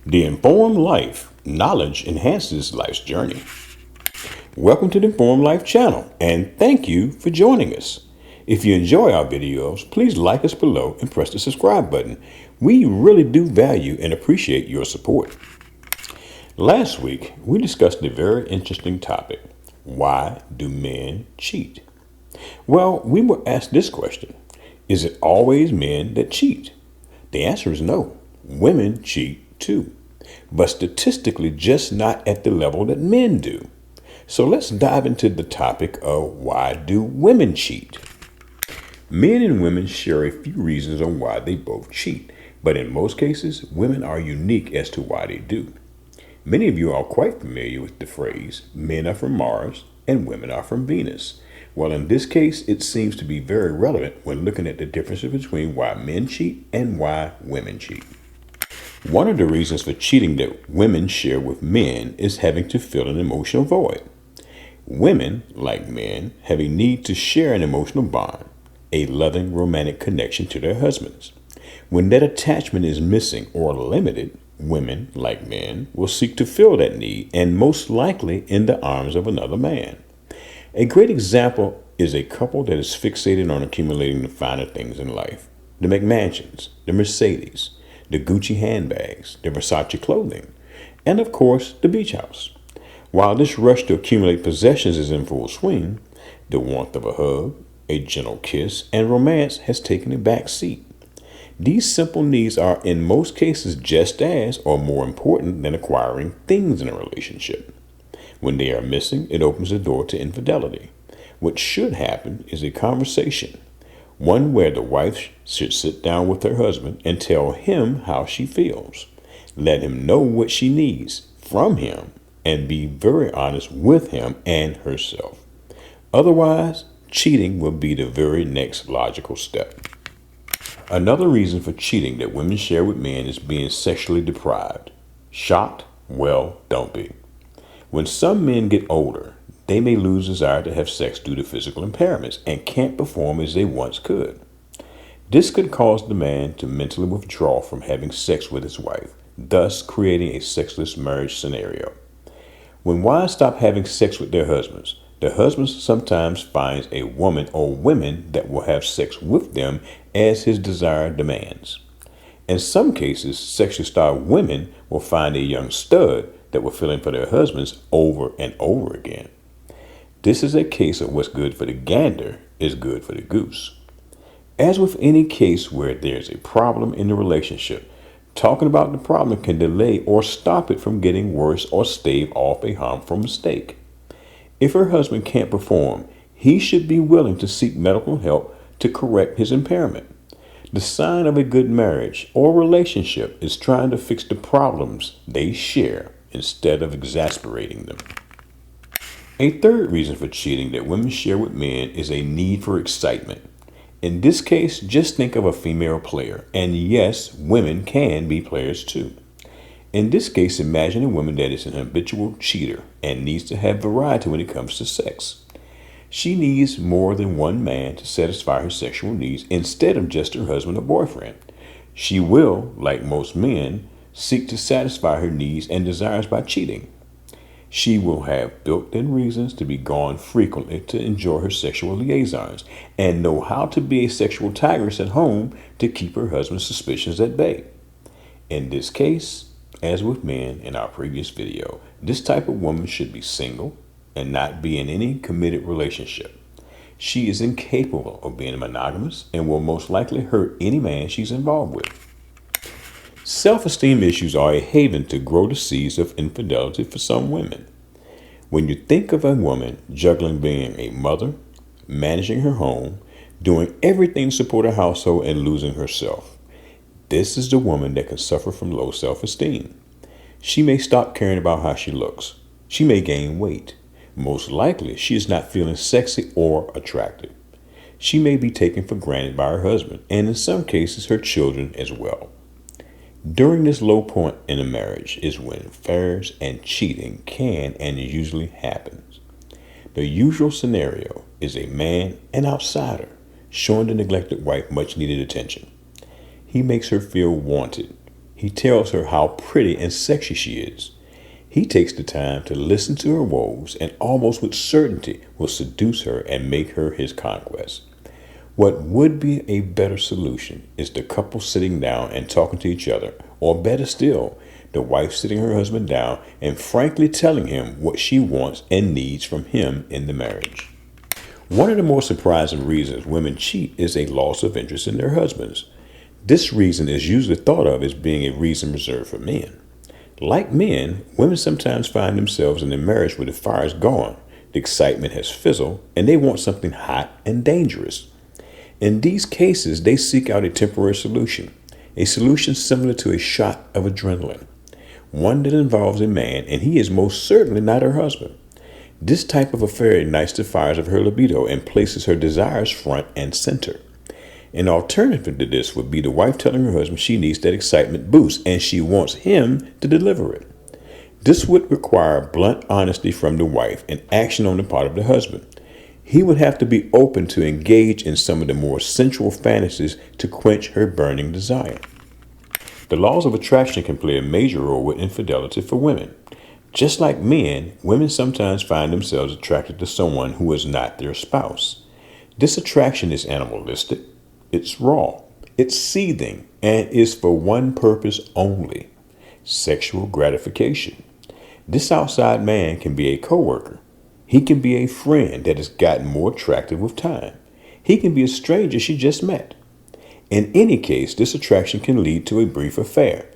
The Informed Life. Knowledge enhances life's journey. Welcome to the Informed Life channel, and thank you for joining us. If you enjoy our videos, please like us below and press the subscribe button. We really do value and appreciate your support. Last week, we discussed a very interesting topic. Why do men cheat? Well, we were asked this question. Is it always men that cheat? The answer is no. Women cheat too, but statistically just not at the level that men do. So let's dive into the topic of why do women cheat? Men and women share a few reasons on why they both cheat, but in most cases, women are unique as to why they do. Many of you are quite familiar with the phrase, men are from Mars and women are from Venus. Well, in this case, it seems to be very relevant when looking at the differences between why men cheat and why women cheat. One of the reasons for cheating that women share with men is having to fill an emotional void. Women, like men, have a need to share an emotional bond, a loving romantic connection to their husbands. When that attachment is missing or limited, women, like men, will seek to fill that need, and most likely in the arms of another man. A great example is a couple that is fixated on accumulating the finer things in life. The McMansions, the Mercedes, the Gucci handbags, the Versace clothing, and of course, the beach house. While this rush to accumulate possessions is in full swing, the warmth of a hug, a gentle kiss, and romance has taken a back seat. These simple needs are in most cases just as or more important than acquiring things in a relationship. When they are missing, it opens the door to infidelity. What should happen is a conversation, one where the wife should sit down with her husband and tell him how she feels. Let him know what she needs from him and be very honest with him and herself. Otherwise, cheating will be the very next logical step. Another reason for cheating that women share with men is being sexually deprived. Shocked? Well, don't be. When some men get older, they may lose desire to have sex due to physical impairments and can't perform as they once could. This could cause the man to mentally withdraw from having sex with his wife, thus creating a sexless marriage scenario. When wives stop having sex with their husbands, the husband sometimes finds a woman or women that will have sex with them as his desire demands. In some cases, sexually starved women will find a young stud that will fill in for their husbands over and over again. This is a case of what's good for the gander is good for the goose. As with any case where there's a problem in the relationship, talking about the problem can delay or stop it from getting worse or stave off a harmful mistake. If her husband can't perform, he should be willing to seek medical help to correct his impairment. The sign of a good marriage or relationship is trying to fix the problems they share instead of exasperating them. A third reason for cheating that women share with men is a need for excitement. In this case, just think of a female player, and yes, women can be players too. In this case, imagine a woman that is an habitual cheater and needs to have variety when it comes to sex. She needs more than one man to satisfy her sexual needs instead of just her husband or boyfriend. She will, like most men, seek to satisfy her needs and desires by cheating. She will have built-in reasons to be gone frequently to enjoy her sexual liaisons and know how to be a sexual tigress at home to keep her husband's suspicions at bay. In this case, as with men in our previous video, this type of woman should be single and not be in any committed relationship. She is incapable of being monogamous and will most likely hurt any man she's involved with. Self-esteem issues are a haven to grow the seeds of infidelity for some women. When you think of a woman juggling being a mother, managing her home, doing everything to support a household, and losing herself, this is the woman that can suffer from low self-esteem. She may stop caring about how she looks. She may gain weight. Most likely, she is not feeling sexy or attractive. She may be taken for granted by her husband, and in some cases, her children as well. During this low point in a marriage is when affairs and cheating can and usually happens. The usual scenario is a man, an outsider, showing the neglected wife much needed attention. He makes her feel wanted. He tells her how pretty and sexy she is. He takes the time to listen to her woes and almost with certainty will seduce her and make her his conquest. What would be a better solution is the couple sitting down and talking to each other, or better still, the wife sitting her husband down and frankly telling him what she wants and needs from him in the marriage. One of the more surprising reasons women cheat is a loss of interest in their husbands. This reason is usually thought of as being a reason reserved for men. Like men, women sometimes find themselves in a marriage where the fire is gone, the excitement has fizzled, and they want something hot and dangerous. In these cases, they seek out a temporary solution, a solution similar to a shot of adrenaline, one that involves a man, and he is most certainly not her husband. This type of affair ignites the fires of her libido and places her desires front and center. An alternative to this would be the wife telling her husband she needs that excitement boost and she wants him to deliver it. This would require blunt honesty from the wife and action on the part of the husband. He would have to be open to engage in some of the more sensual fantasies to quench her burning desire. The laws of attraction can play a major role with infidelity for women. Just like men, women sometimes find themselves attracted to someone who is not their spouse. This attraction is animalistic, it's raw, it's seething, and is for one purpose only: sexual gratification. This outside man can be a coworker. He can be a friend that has gotten more attractive with time. He can be a stranger she just met. In any case, this attraction can lead to a brief affair.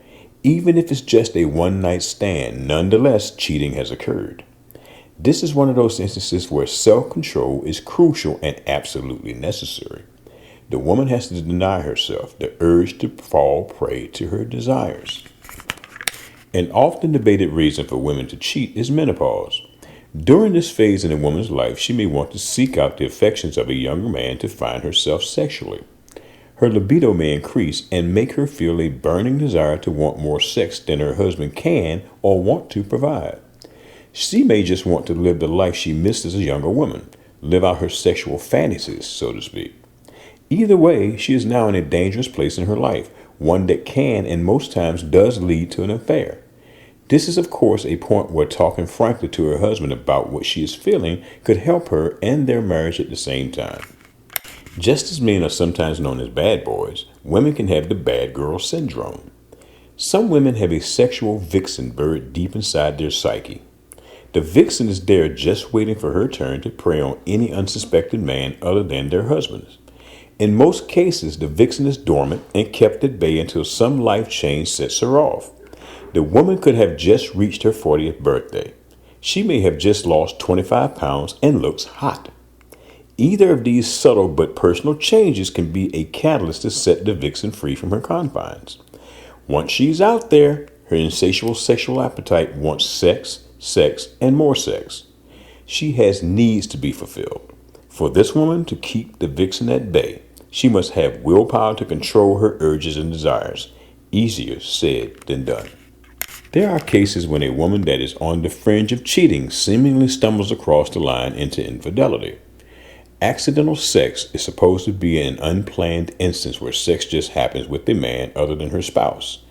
Even if it's just a one-night stand, nonetheless, cheating has occurred. This is one of those instances where self-control is crucial and absolutely necessary. The woman has to deny herself the urge to fall prey to her desires. An often debated reason for women to cheat is menopause. During this phase in a woman's life, she may want to seek out the affections of a younger man to find herself sexually. Her libido may increase and make her feel a burning desire to want more sex than her husband can or want to provide. She may just want to live the life she missed as a younger woman, live out her sexual fantasies, so to speak. Either way, she is now in a dangerous place in her life, one that can and most times does lead to an affair. This is, of course, a point where talking frankly to her husband about what she is feeling could help her and their marriage at the same time. Just as men are sometimes known as bad boys, women can have the bad girl syndrome. Some women have a sexual vixen buried deep inside their psyche. The vixen is there just waiting for her turn to prey on any unsuspected man other than their husbands. In most cases, the vixen is dormant and kept at bay until some life change sets her off. The woman could have just reached her 40th birthday. She may have just lost 25 pounds and looks hot. Either of these subtle but personal changes can be a catalyst to set the vixen free from her confines. Once she's out there, her insatiable sexual appetite wants sex, sex, and more sex. She has needs to be fulfilled. For this woman to keep the vixen at bay, she must have willpower to control her urges and desires. Easier said than done. There are cases when a woman that is on the fringe of cheating seemingly stumbles across the line into infidelity. Accidental sex is supposed to be an unplanned instance where sex just happens with a man other than her spouse.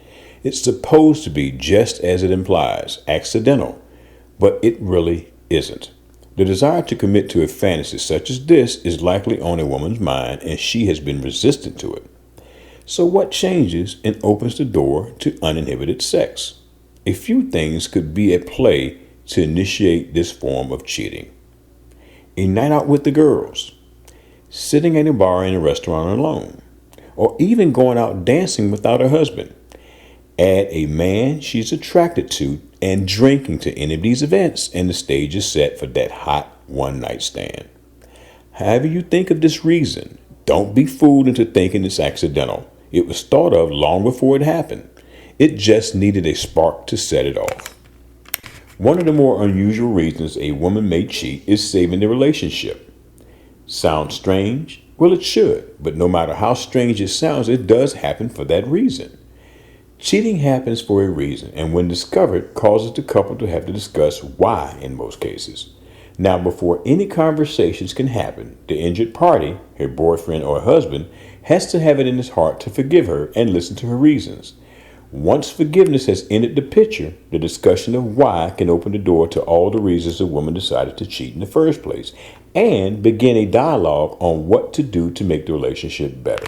It's supposed to be just as it implies, accidental, but it really isn't. The desire to commit to a fantasy such as this is likely on a woman's mind, and she has been resistant to it. So what changes and opens the door to uninhibited sex? A few things could be at play to initiate this form of cheating. A night out with the girls, sitting at a bar in a restaurant alone, or even going out dancing without her husband. Add a man she's attracted to and drinking to any of these events, and the stage is set for that hot one-night stand. However you think of this reason, don't be fooled into thinking it's accidental. It was thought of long before it happened. It just needed a spark to set it off. One of the more unusual reasons a woman may cheat is saving the relationship. Sounds strange? Well, it should, but no matter how strange it sounds, it does happen for that reason. Cheating happens for a reason, and when discovered, causes the couple to have to discuss why in most cases. Now, before any conversations can happen, the injured party, her boyfriend or husband, has to have it in his heart to forgive her and listen to her reasons. Once forgiveness has entered the picture, the discussion of why can open the door to all the reasons a woman decided to cheat in the first place and begin a dialogue on what to do to make the relationship better.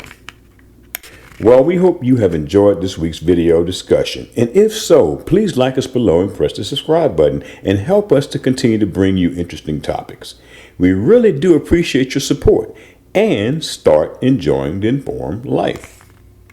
Well, we hope you have enjoyed this week's video discussion. And if so, please like us below and press the subscribe button and help us to continue to bring you interesting topics. We really do appreciate your support and start enjoying the informed life.